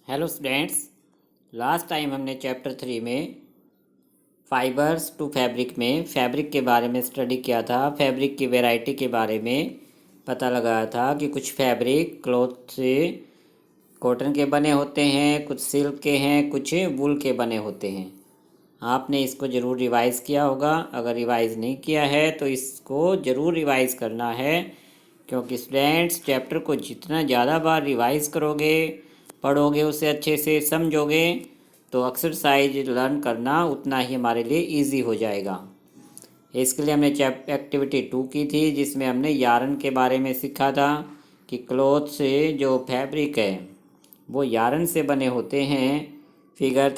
Hello students. Last time हमने chapter 3 में fibres to fabric में फैब्रिक के बारे में स्टडी किया था। फैब्रिक की वैरायटी के बारे में पता लगाया था कि कुछ फैब्रिक क्लॉथ से कॉटन के बने होते हैं, कुछ सिल्क के हैं, कुछ वूल के बने होते हैं। आपने इसको ज़रूर रिवाइज़ किया होगा। अगर रिवाइज़ नहीं किया है तो इसको ज़रूर रिवाइज़ करना है, क्योंकि स्टूडेंट्स चैप्टर को जितना ज़्यादा बार रिवाइज़ करोगे, पढ़ोगे, उसे अच्छे से समझोगे, तो एक्सरसाइज लर्न करना उतना ही हमारे लिए इजी हो जाएगा। इसके लिए हमने एक्टिविटी 2 की थी, जिसमें हमने यार्न के बारे में सीखा था कि क्लॉथ से जो फैब्रिक है वो यार्न से बने होते हैं। फिगर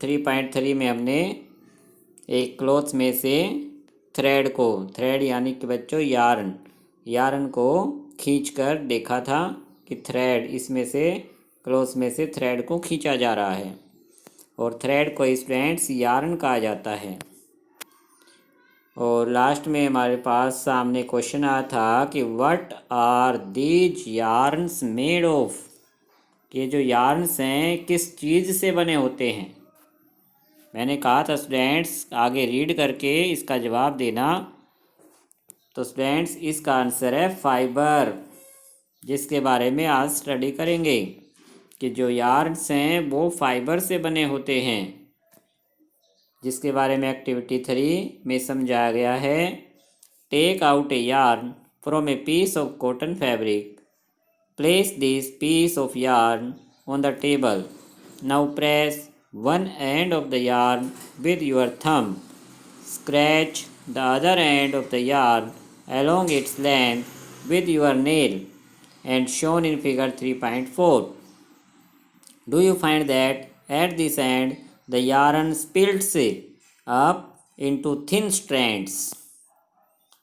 3.3 में हमने एक क्लॉथ में से थ्रेड यानी कि बच्चों यार्न को खींचकर देखा था कि थ्रेड इसमें से क्लॉथ में से थ्रेड को खींचा जा रहा है, और थ्रेड को स्टूडेंट्स यार्न कहा जाता है। और लास्ट में हमारे पास सामने क्वेश्चन आया था कि what are these yarns made of. ये जो यार्न्स हैं किस चीज़ से बने होते हैं। मैंने कहा था स्टूडेंट्स आगे रीड करके इसका जवाब देना। तो स्टूडेंट्स इसका आंसर है फाइबर, जिसके बारे में आज स्टडी करेंगे कि जो यार्न्स हैं वो फाइबर से बने होते हैं, जिसके बारे में एक्टिविटी 3 में समझाया गया है। Take out a yarn from a piece of cotton fabric, place this piece of yarn on the table, now press one end of the yarn with your thumb, scratch the other end of the yarn along its length with your nail and shown in figure 3.4. Do you find that at this end the yarn splits up into thin strands?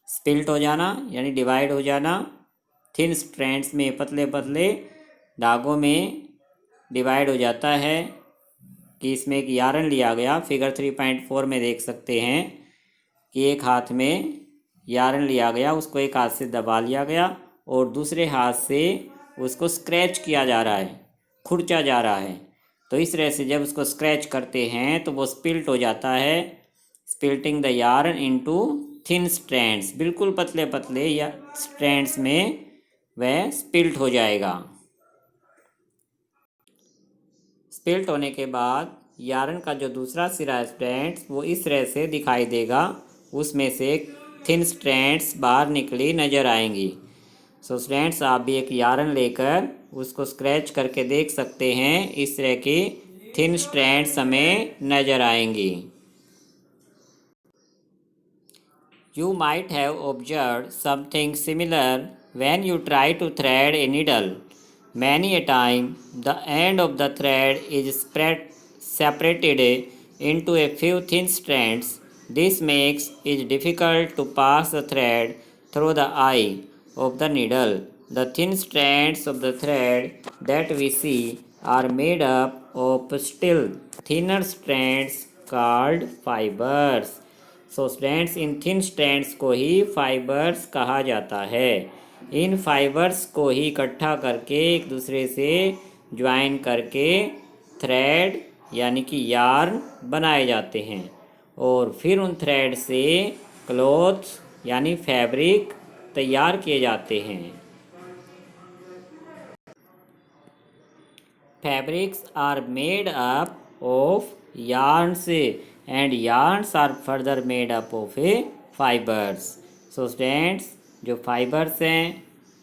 Spilt हो जाना यानी divide हो जाना, thin strands में पतले पतले धागों में डिवाइड हो जाता है। कि इसमें एक यार्न लिया गया, फिगर 3.4 में देख सकते हैं कि एक हाथ में यार्न लिया गया, उसको एक हाथ से दबा लिया गया और दूसरे हाथ से उसको स्क्रैच किया जा रहा है, खुरचा जा रहा है। तो इस तरह से जब उसको स्क्रैच करते हैं तो वो स्पिल्ट हो जाता है। Splitting the yarn into thin strands, बिल्कुल पतले पतले या स्ट्रैंड्स में वह स्पिल्ट हो जाएगा। स्पिल्ट होने के बाद यार्न का जो दूसरा सिरा स्ट्रैंड्स वो इस तरह से दिखाई देगा, उसमें से थिन स्ट्रैंड्स बाहर निकली नज़र आएंगी। सो स्टूडेंट्स आप भी एक यार्न लेकर उसको स्क्रैच करके देख सकते हैं, इस तरह की थिन स्ट्रैंड्स हमें नज़र आएंगी। You might have observed something similar when you try to thread a needle. Many a time, the end of the thread is separated into a few thin strands. This makes it difficult to pass the thread through the eye of the needle. The thin strands of the thread that we see are made up of still thinner strands called fibers. So strands, in thin strands को ही fibres कहा जाता है। इन fibres को ही इकट्ठा करके एक दूसरे से ज्वाइन करके थ्रेड यानी कि यार्न बनाए जाते हैं, और फिर उन थ्रेड से क्लॉथ यानी फैब्रिक तैयार किए जाते हैं। Fabrics are made up of yarns and yarns are further made up of fibers. So students, जो फाइबर्स हैं,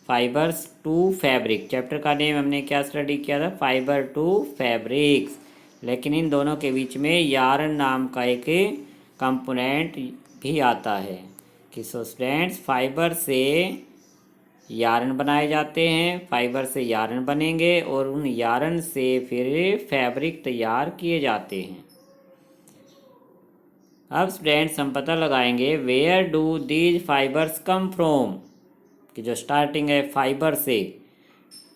फाइबर्स टू फैब्रिक, चैप्टर का नेम हमने क्या स्टडी किया था, फाइबर टू फैब्रिक्स। लेकिन इन दोनों के बीच में यार्न नाम का एक कंपोनेंट भी आता है कि सो स्टूडेंट्स फाइबर से यार्न बनाए जाते हैं, फाइबर से यार्न बनेंगे और उन यार्न से फिर फैब्रिक तैयार किए जाते हैं। अब स्टूडेंट्स हम पता लगाएंगे where do these fibres come from, कि जो स्टार्टिंग है फाइबर से,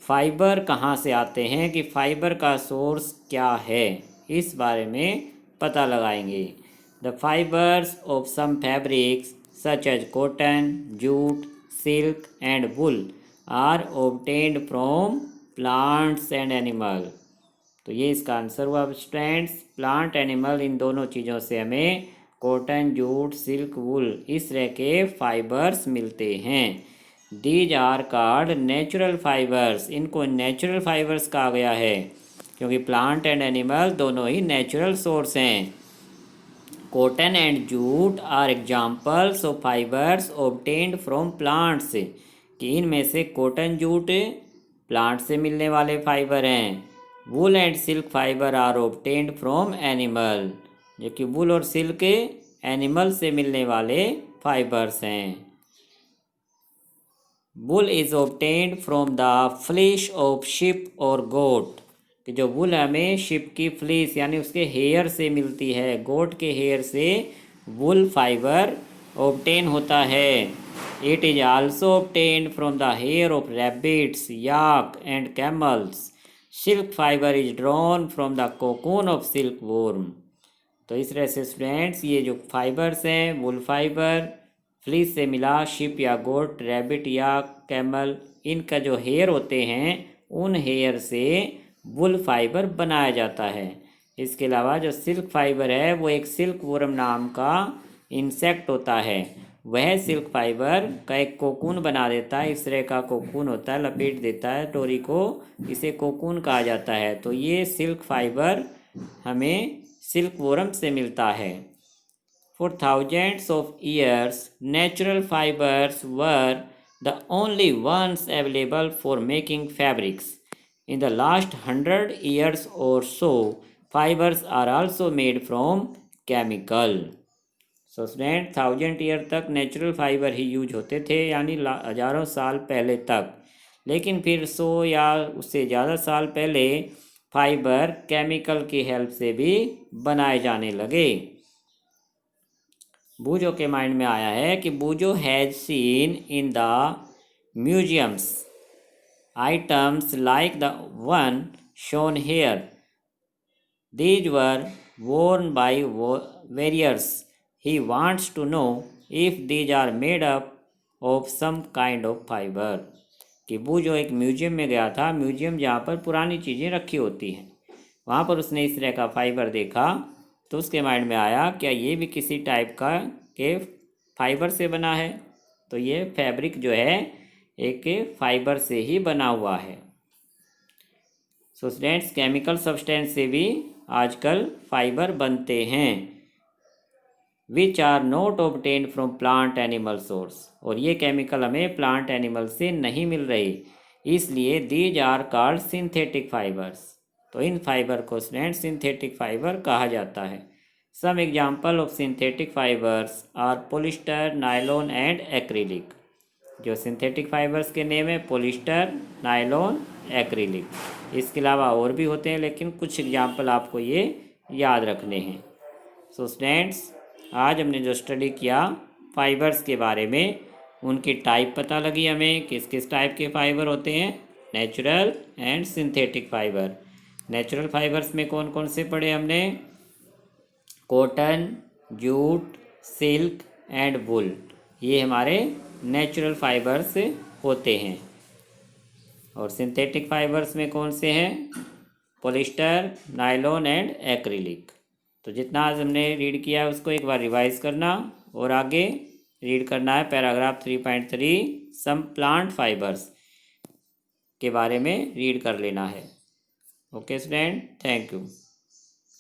फाइबर कहाँ से आते हैं, कि फाइबर का सोर्स क्या है, इस बारे में पता लगाएंगे। The fibres of some fabrics such as cotton, jute, silk and wool are obtained from plants and animal. तो ये इसका आंसर हुआ स्टूडेंट्स। प्लांट एनिमल इन दोनों चीज़ों से हमें कॉटन, जूट, सिल्क, वुल इस तरह के फाइबर्स मिलते हैं। These are called natural fibres, इनको नेचुरल फाइबर्स कहा गया है क्योंकि प्लांट एंड एनिमल दोनों ही नेचुरल सोर्स हैं। Cotton and jute are examples of fibres obtained from plants, कि इनमें से कॉटन, जूट प्लांट से मिलने वाले फाइबर हैं। Wool and silk fibre are obtained from animal, जो कि वुल और सिल्क एनिमल से मिलने वाले फाइबर्स हैं। Wool is obtained from the fleece of sheep और गोट, कि जो वुल हमें शिप की फ्लीस यानी उसके हेयर से मिलती है, गोट के हेयर से वुल फाइबर ऑब्टेन होता है। It is also obtained from the hair of rabbits, yak and camels. Silk fibre is drawn from the cocoon of silkworm. तो इस तरह से स्टूडेंट्स ये जो फाइबर्स हैं, वुल फाइबर फ्लीस से मिला, शिप या गोट, रैबिट या कैमल, इनका जो हेयर होते हैं उन हेयर से वुल फाइबर बनाया जाता है। इसके अलावा जो सिल्क फाइबर है वो एक सिल्क वॉर्म नाम का इंसेक्ट होता है, वह सिल्क फाइबर का एक कोकून बना देता है। इस तरह का कोकून होता है, लपेट देता है डोरी को, इसे कोकून कहा जाता है। तो ये सिल्क फाइबर हमें सिल्क वॉर्म से मिलता है। For thousands of years, natural fibers were the only ones available for making fabrics. In the last 100 years or so, fibers are also made from chemical. So student, 1000 year तक natural fibre ही use होते थे, यानी हज़ारों साल पहले तक। लेकिन फिर 100 या उससे ज़्यादा साल पहले फाइबर केमिकल की हेल्प से भी बनाए जाने लगे। बूजो के माइंड में आया है कि बूजो has seen in the museums items like the one shown here. These were worn by warriors. He wants to know if these are made up of some kind of fiber. कि बूजो एक museum में गया था, museum जहाँ पर पुरानी चीज़ें रखी होती हैं, वहाँ पर उसने इस तरह का फाइबर देखा तो उसके माइंड में आया क्या ये भी किसी टाइप का के फाइबर से बना है। तो ये फैब्रिक जो है एक फाइबर से ही बना हुआ है। सो स्टूडेंट्स, केमिकल सब्सटेंस से भी आजकल फाइबर बनते हैं, which are not obtained from plant animal source, और ये केमिकल हमें प्लांट एनिमल से नहीं मिल रही, इसलिए these are called synthetic fibres. तो इन फाइबर को स्टूडेंट सिंथेटिक फाइबर कहा जाता है। Some example of synthetic fibres are polyester, nylon and acrylic. जो सिंथेटिक फाइबर्स के नेम है पोलिस्टर, नायलॉन, एक्रिलिक। इसके अलावा और भी होते हैं, लेकिन कुछ एग्जाम्पल आपको ये याद रखने हैं। सो स्टूडेंट्स, आज हमने जो स्टडी किया फाइबर्स के बारे में, उनकी टाइप पता लगी हमें, किस किस टाइप के फाइबर होते हैं, natural and synthetic fibre. Natural fibres में कौन कौन से पढ़े हमने, कॉटन, जूट, सिल्क एंड वुल, ये हमारे नेचुरल फाइबर्स होते हैं। और सिंथेटिक फाइबर्स में कौन से हैं, पॉलिस्टर, नायलॉन एंड एक्रिलिक। तो जितना आज हमने रीड किया है उसको एक बार रिवाइज करना और आगे रीड करना है पैराग्राफ 3.3 सम प्लांट फाइबर्स के बारे में रीड कर लेना है। Okay student, thank you.